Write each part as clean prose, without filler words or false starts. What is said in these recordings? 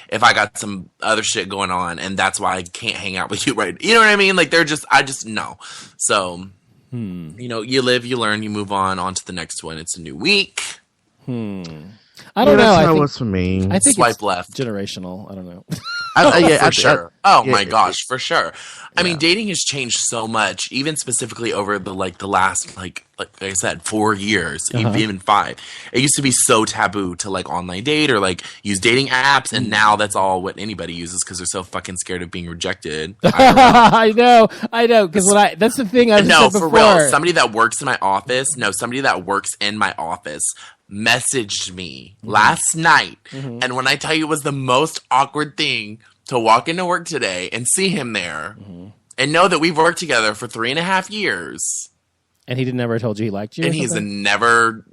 if I got some other shit going on, and that's why I can't hang out with you, right? You know what I mean? Like, I just know. So, you live, you learn, you move on to the next one. It's a new week. I don't know. That's how it was for me. I think Swipe it's left. Generational. I don't know. For sure. My gosh, for sure. I mean, dating has changed so much, even specifically over the last like I said, 4 years, even 5. It used to be so taboo to like online date or like use dating apps, and now that's all what anybody uses because they're so fucking scared of being rejected. I know. Because that's the thing I've said before. For real. Somebody that works in my office messaged me last night, and when I tell you it was the most awkward thing to walk into work today and see him there and know that we've worked together for 3.5 years. And he never told you he liked you? And he's never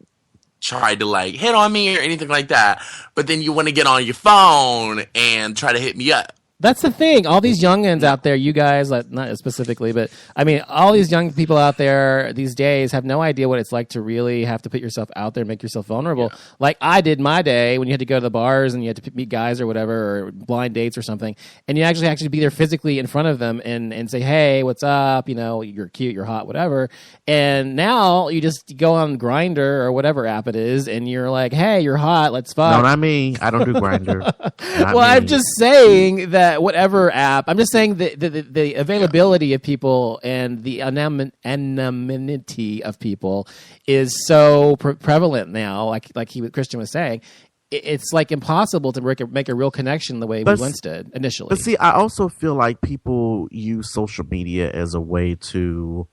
tried to like hit on me or anything like that. But then you want to get on your phone and try to hit me up. That's the thing. All these youngins out there, you guys, like, not specifically, but I mean, all these young people out there these days have no idea what it's like to really have to put yourself out there and make yourself vulnerable. Yeah. Like I did my day when you had to go to the bars and you had to meet guys or whatever, or blind dates or something, and you actually be there physically in front of them and say, hey, what's up? You know, you're cute, you're hot, whatever. And now you just go on Grindr or whatever app it is, and you're like, hey, you're hot, let's fuck. No, not me. I don't do Grindr. I'm just saying that whatever app, I'm just saying the availability of people and the anonymity of people is so prevalent now. Like Christian was saying, it's like impossible to make a real connection the way we once did initially. But see, I also feel like people use social media as a way to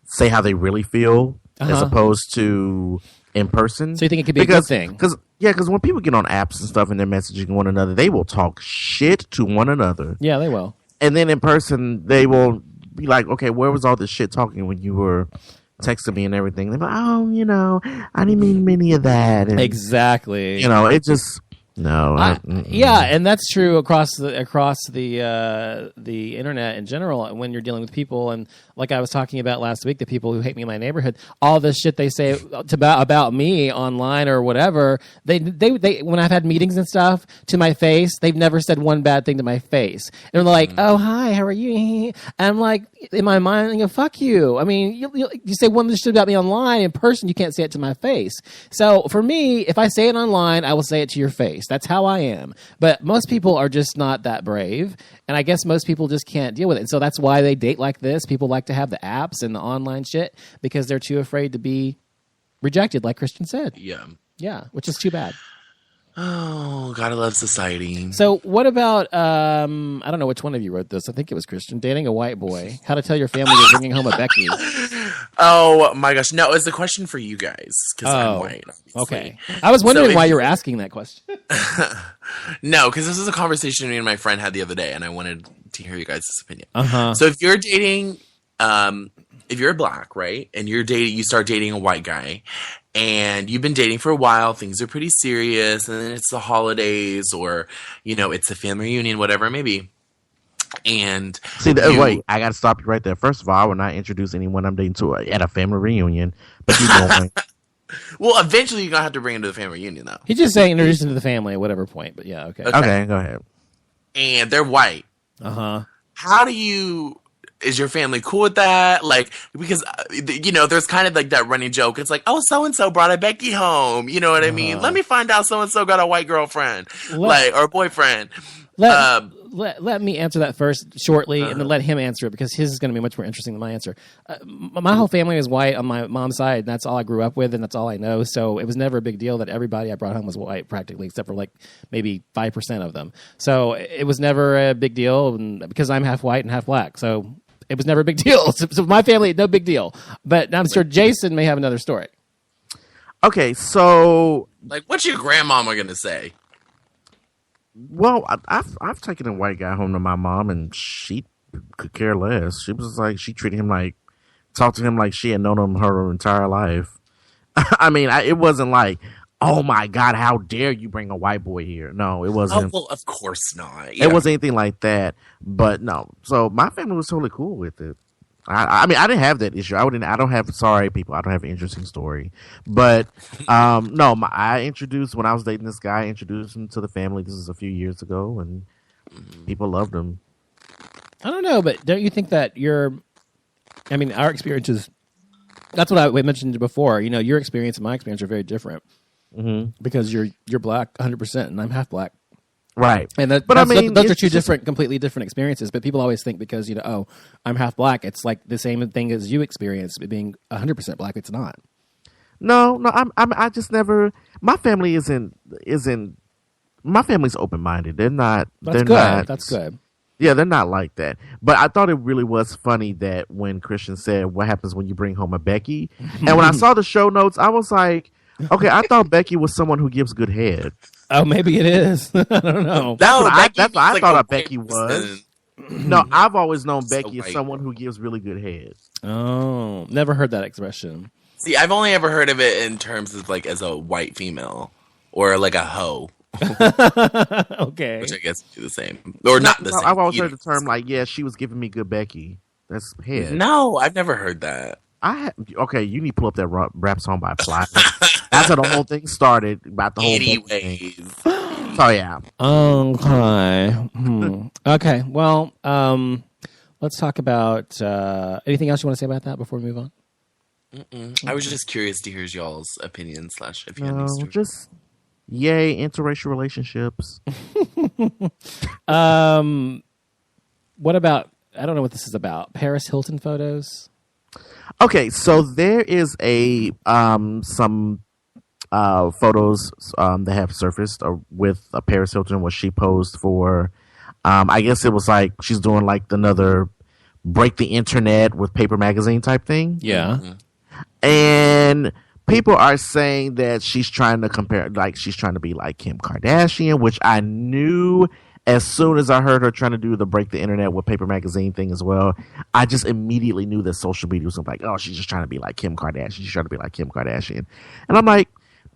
say how they really feel, as opposed to in person. So you think it could be a good thing? Because when people get on apps and stuff and they're messaging one another, they will talk shit to one another. Yeah, they will. And then in person, they will be like, okay, where was all this shit talking when you were texting me and everything? They're like, oh, I didn't mean any of that. And, exactly. It just... No. Yeah, and that's true across the internet in general. When you're dealing with people, and like I was talking about last week, the people who hate me in my neighborhood, all this shit they say about me online or whatever. They when I've had meetings and stuff to my face, they've never said one bad thing to my face. And they're like, "Oh, hi, how are you?" And I'm like, in my mind, fuck you. I mean, you say one shit about me online, in person, you can't say it to my face. So for me, if I say it online, I will say it to your face. That's how I am. But most people are just not that brave. And I guess most people just can't deal with it. And so that's why they date like this. People like to have the apps and the online shit because they're too afraid to be rejected, like Christian said. Yeah. Yeah, which is too bad. Oh, gotta love society. So what about, I don't know which one of you wrote this. I think it was Christian. Dating a white boy. How to tell your family you're bringing home a Becky. Oh, my gosh. No, it's a question for you guys because I'm white. Obviously. Okay. I was wondering why you were asking that question. No, because this is a conversation me and my friend had the other day, and I wanted to hear you guys' opinion. Uh-huh. So if you're dating, if you're black, right, and you start dating a white guy, and you've been dating for a while, things are pretty serious, and then it's the holidays, or it's a family reunion, whatever it may be. And see, wait, I got to stop you right there. First of all, I will not introduce anyone I'm dating to at a family reunion. But keep going. Well, eventually you're gonna have to bring him to the family reunion, though. He's just saying introduce him to the family at whatever point. But yeah, okay. Okay, go ahead. And they're white. How is your family cool with that? Like, because there's kind of like that running joke. It's like, oh, so and so brought a Becky home. You know what I mean? Let me find out so and so got a white girlfriend, or boyfriend. Let me answer that first shortly, and then let him answer it because his is going to be much more interesting than my answer. My whole family is white on my mom's side, and that's all I grew up with, and that's all I know. So it was never a big deal that everybody I brought home was white, practically, except for like maybe 5% of them. So it was never a big deal, and because I'm half white and half black, so it was never a big deal. So my family, no big deal. But I'm sure Jason may have another story. Okay, so like, what's your grandmama gonna say? Well, I've taken a white guy home to my mom, and she could care less. She was like, she treated him like, talked to him like she had known him her entire life. I mean, it wasn't like, oh my God, how dare you bring a white boy here? No, it wasn't. Oh, well, of course not. Yeah. It wasn't anything like that. But no, so my family was totally cool with it. I mean, I didn't have that issue. I don't have. Sorry, people. I don't have an interesting story. But no, I introduced when I was dating this guy. I introduced him to the family. This is a few years ago, and people loved him. I don't know, but don't you think that I mean, our experiences. That's what we mentioned before. You know, your experience and my experience are very different because you're black 100%, and I'm half black. Right. And those are two completely different experiences. But people always think because, I'm half black, it's like the same thing as you experience being 100% black. It's not. No, I just never, my family my family's open-minded. They're not. That's good. Yeah, they're not like that. But I thought it really was funny that when Christian said, what happens when you bring home a Becky? And when I saw the show notes, I was like, okay, I thought Becky was someone who gives good head. Oh, maybe it is. I don't know. That's what I thought Becky was. No, I've always known Becky as someone who gives really good head. Oh, never heard that expression. See, I've only ever heard of it in terms of like as a white female or like a hoe. Okay. Which I guess is the same. Or not the same. I've always heard the term like, yeah, she was giving me good Becky. That's head. No, I've never heard that. Okay, you need to pull up that rap song by Fly. That's how the whole thing started. About the whole Anyways. So yeah. Okay. Okay. Well, let's talk about anything else you want to say about that before we move on. I was just curious to hear y'all's opinion / if you had any stories. Just yay interracial relationships. What about? I don't know what this is about. Paris Hilton photos. Okay, so there is some photos that have surfaced with Paris Hilton, what she posed for. I guess it was like she's doing like another break the internet with paper magazine type thing. Yeah. And people are saying that she's trying to compare, like she's trying to be like Kim Kardashian, which I knew as soon as I heard her trying to do the break the internet with paper magazine thing as well. I just immediately knew that social media was like, oh, she's just trying to be like Kim Kardashian. She's trying to be like Kim Kardashian. And I'm like,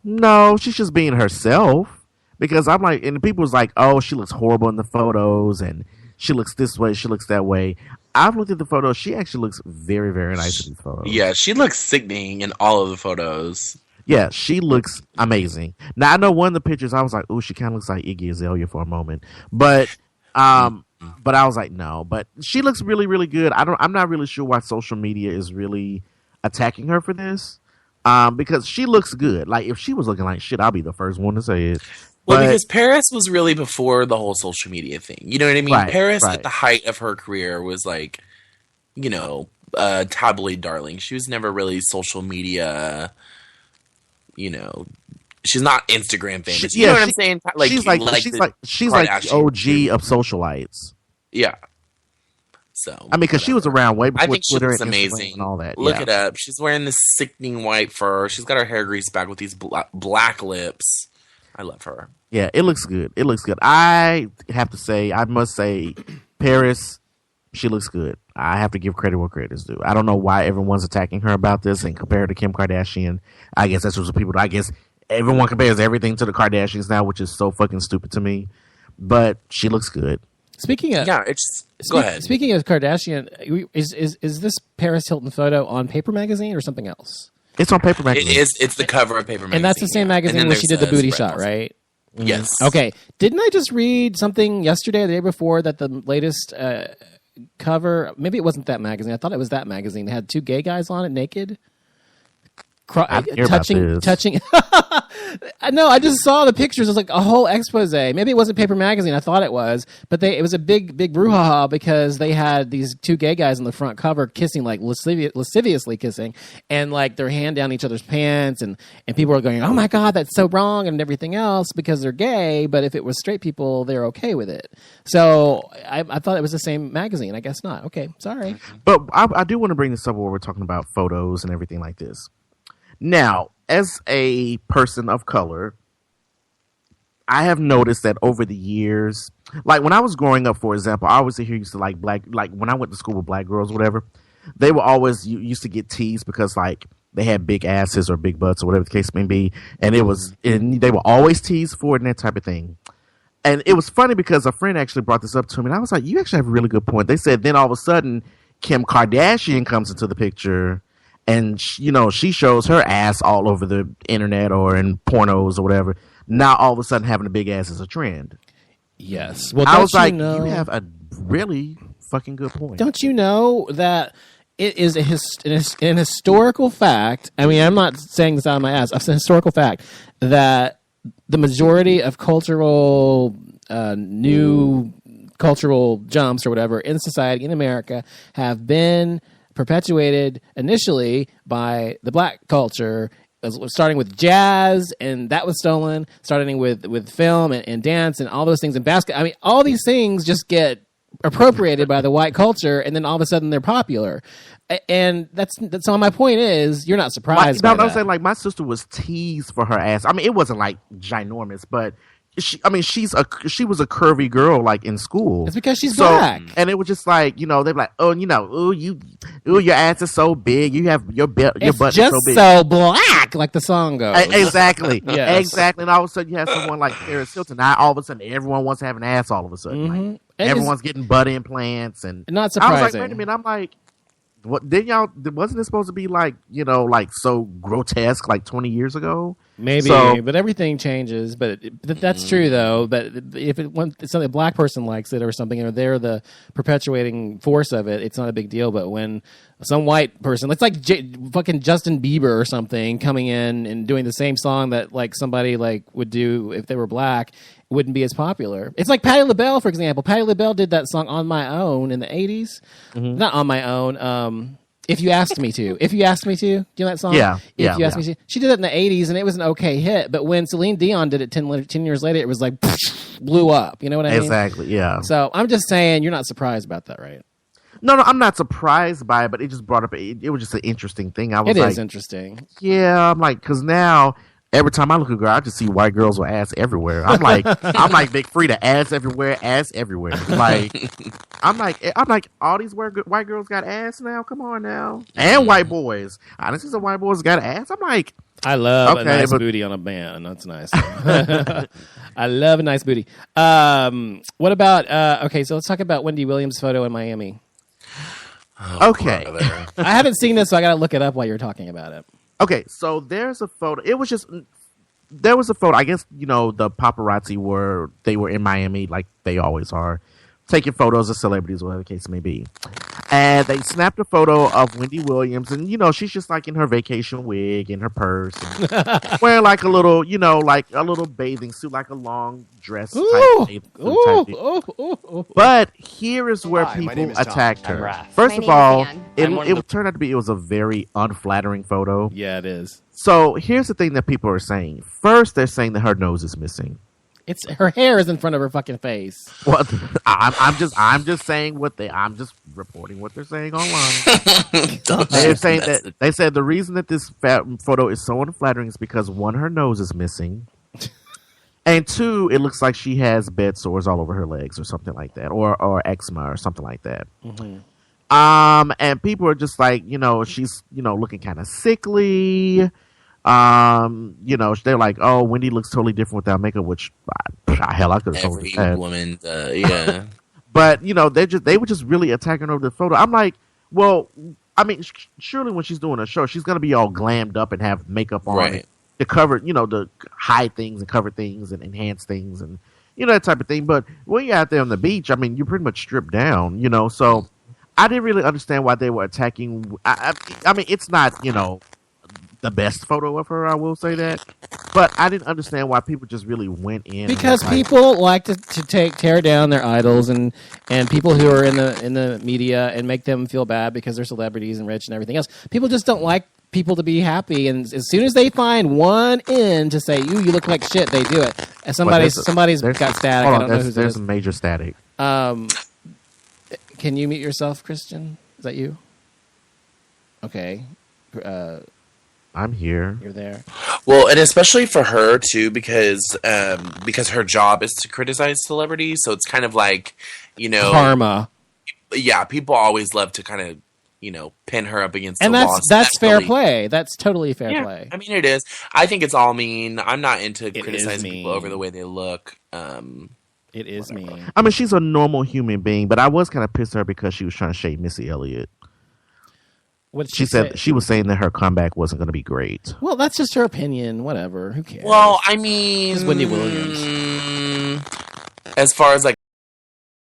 no, she's just being herself. Because I'm like, and people was like, oh, she looks horrible in the photos and she looks this way, she looks that way. I've looked at the photos. She actually looks very, very nice in these photos. Yeah, she looks sickening in all of the photos. Yeah, she looks amazing. Now, I know one of the pictures, I was like, ooh, she kind of looks like Iggy Azalea for a moment. But I was like, no. But she looks really, really good. I'm not really sure why social media is really attacking her for this. Because she looks good. Like, if she was looking like shit, I'll be the first one to say it. Well, because Paris was really before the whole social media thing. You know what I mean? Right, Paris, at the height of her career, was like, tabloid darling. She was never really social media, she's not Instagram famous. You know what I'm saying? Like, she's like the OG of socialites. Yeah. So I mean, because she was around way before I think Twitter she looks and amazing. And all that. Look it up. She's wearing this sickening white fur. She's got her hair greased back with these black lips. I love her. Yeah, it looks good. It looks good. I must say, Paris, she looks good. I have to give credit where credit is due. I don't know why everyone's attacking her about this and compared to Kim Kardashian. I guess that's what people. I guess everyone compares everything to the Kardashians now, which is so fucking stupid to me. But she looks good. Speaking of go ahead. Speaking of Kardashian, is this Paris Hilton photo on Paper Magazine or something else? It's on Paper Magazine. It is. It's the cover of Paper Magazine. And that's the same magazine where she did the booty shot, right? Yes. Okay. Didn't I just read something yesterday or the day before that the latest cover, maybe it wasn't that magazine. I thought it was that magazine. It had two gay guys on it naked. Touching. No, I just saw the pictures. It was like a whole expose. Maybe it wasn't Paper Magazine. I thought it was, but it was a big brouhaha because they had these two gay guys on the front cover kissing, like lasciviously kissing, and like their hand down each other's pants, and people were going, "Oh my god, that's so wrong," and everything else because they're gay. But if it was straight people, they're okay with it. So I thought it was the same magazine. I guess not. Okay, sorry. But I do want to bring this up where we're talking about photos and everything like this. Now, as a person of color, I have noticed that over the years, like when I was growing up, for example, I always used to like when I went to school with black girls or whatever, they were always used to get teased because like they had big asses or big butts or whatever the case may be. And they were always teased for it and that type of thing. And it was funny because a friend actually brought this up to me and I was like, you actually have a really good point. They said then all of a sudden, Kim Kardashian comes into the picture, and she shows her ass all over the internet or in pornos or whatever. Now all of a sudden having a big ass is a trend. Yes. Well, I was like, you have a really fucking good point. Don't you know that it is an historical fact? I mean, I'm not saying this out of my ass. It's a historical fact that the majority of new cultural jumps or whatever in society in America have been perpetuated initially by the black culture, starting with jazz, and that was stolen, starting with film and dance and all those things, and basket. I mean, all these things just get appropriated by the white culture, and then all of a sudden they're popular. And that's all. My point is, you're not surprised by that. I'm saying, like, my sister was teased for her ass. I mean, it wasn't like ginormous, but she was a curvy girl, like, in school. It's because she's black. And it was just like, they're like, your ass is so big. You have your butt is so big. It's just so black, like the song goes. Exactly. Yes. Exactly. And all of a sudden you have someone like Paris Hilton. Now all of a sudden everyone wants to have an ass all of a sudden. Mm-hmm. Like, everyone's getting butt implants and not surprising. I was like, wait a minute. I'm like, what? Wasn't it supposed to be like, like so grotesque like 20 years ago? Maybe, but everything changes. But that's true, though. But if a black person likes it or something, or they're the perpetuating force of it, it's not a big deal. But when some white person, it's like fucking Justin Bieber or something, coming in and doing the same song that like somebody like would do if they were black, it wouldn't be as popular. It's like Patti LaBelle, for example. Patti LaBelle did that song "On My Own" in the '80s. Mm-hmm. Not "On My Own." If You Asked Me To. Do you know that song? Yeah. If You Asked Me To. She did it in the 80s, and it was an okay hit. But when Celine Dion did it 10 years later, it was like, blew up. You know what I mean? Exactly, yeah. So I'm just saying, you're not surprised about that, right? No, I'm not surprised by it, but it just brought up, it was just an interesting thing. It is interesting. Yeah, I'm like, because now, every time I look at a girl, I just see white girls with ass everywhere. I'm like Big Frida, ass everywhere. Like, I'm like, all these white girls got ass now. Come on now, and white boys. I didn't see some white boys got ass. I'm like, I love a nice booty on a man. That's nice. I love a nice booty. What about? Okay, so let's talk about Wendy Williams' photo in Miami. Oh, okay, I haven't seen this, so I got to look it up while you're talking about it. Okay, so there's a photo. There was a photo. I guess, the paparazzi were in Miami like they always are, taking photos of celebrities, whatever the case may be. And they snapped a photo of Wendy Williams, and she's just like in her vacation wig and her purse, and wearing like a little, like a little bathing suit, like a long dress type thing. But here is where people attacked her. First of all, it turned out to be it was a very unflattering photo. Yeah, it is. So here's the thing that people are saying. First, they're saying that her nose is missing. It's her hair is in front of her fucking face. Well, I'm just saying I'm just reporting what they're saying online. They're saying that they said the reason that this photo is so unflattering is because one, her nose is missing, and two, it looks like she has bed sores all over her legs or something like that, or eczema or something like that. Mm-hmm. And people are just like, she's looking kind of sickly. They're like, oh, Wendy looks totally different without makeup, which hell, I could have totally said. Woman, yeah. But they were just really attacking over the photo. I'm like, well, I mean, surely when she's doing a show, she's gonna be all glammed up and have makeup on, right, to cover, to hide things and cover things and enhance things and that type of thing. But when you're out there on the beach, I mean, you're pretty much stripped down, So I didn't really understand why they were attacking. I mean, it's not the best photo of her, I will say that, but I didn't understand why people just really went in because people like to tear down their idols and people who are in the media and make them feel bad because they're celebrities and rich and everything else. People just don't like people to be happy, and as soon as they find one end to say you look like shit, they do it. And somebody's got static. I don't know who's there's major static. Can you mute yourself, Christian? Is that you? Okay. I'm here. You're there. Well, and especially for her too, because her job is to criticize celebrities, so it's kind of like, karma. Yeah, people always love to kind of, pin her up against and the wall. That's fair play. That's totally fair play. I mean, it is. I think it's all mean. I'm not into criticizing people over the way they look. It is mean. I mean, she's a normal human being, but I was kind of pissed at her because she was trying to shade Missy Elliott. She said she was saying that her comeback wasn't going to be great. Well, that's just her opinion. Whatever. Who cares? Well, I mean, it's Wendy Williams. As far as like